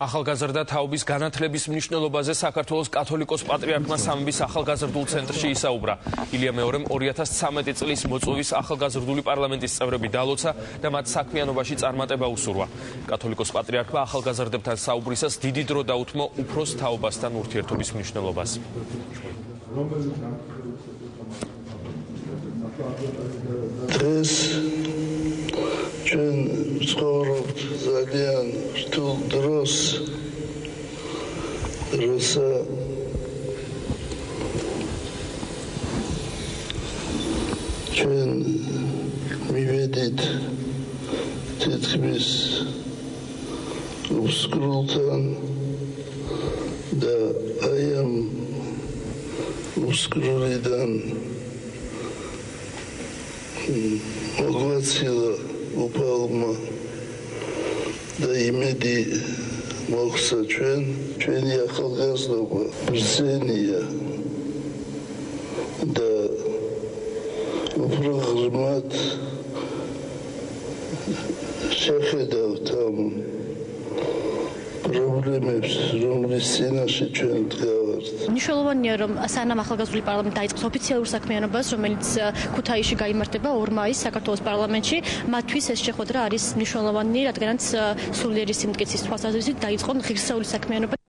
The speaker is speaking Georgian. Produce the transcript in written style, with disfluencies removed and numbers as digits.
ახალგაზრდა თაობის განათლების მნიშვნელობაზე საქართველოს კათოლიკოს პატრიარქმა სამების ახალგაზრდულ ცენტრში ისაუბრა. ილია მეორემ 2013 წლის მოწვევის ახალგაზრდული პარლამენტის წევრები დალოცა და მათ საქმიანობაში წარმატება უსურვა. კათოლიკოს პატრიარქმა ახალგაზრდებთან საუბრისას დიდი დრო დაუთმო უფროს თაობასთან ურთიერთობის მნიშვნელობას. დღეს ჩვენ ვცხოვრობთ ძალიან რთულ დროს, როცა ჩვენ მივედით თითქმის უსკრულთან და აი ამ უსკრულიდან მოგვაცილა უფალმა და იმედი მოხსა ჩვენი ახალგაზრდობა ბრძენია და უფრო ღრმად შეხედავთ ამ პრობლემებს, რომლის წინაშე ჩვენ დგავართ. მნიშვნელოვანია, რომ სანამ ახალგაზრდული პარლამენტი დაიწყოს ოფიციალურ საქმიანობას, რომელიც ქუთაისში გაიმართება 2 მაისს საქართველოს პარლამენტში, მათთვის ეს შეხვედრა არის მნიშვნელოვანი, რადგანაც სულიერი სიმტკიცის თვალსაზრისით დაიწყონ ღირსეული საქმიანობა.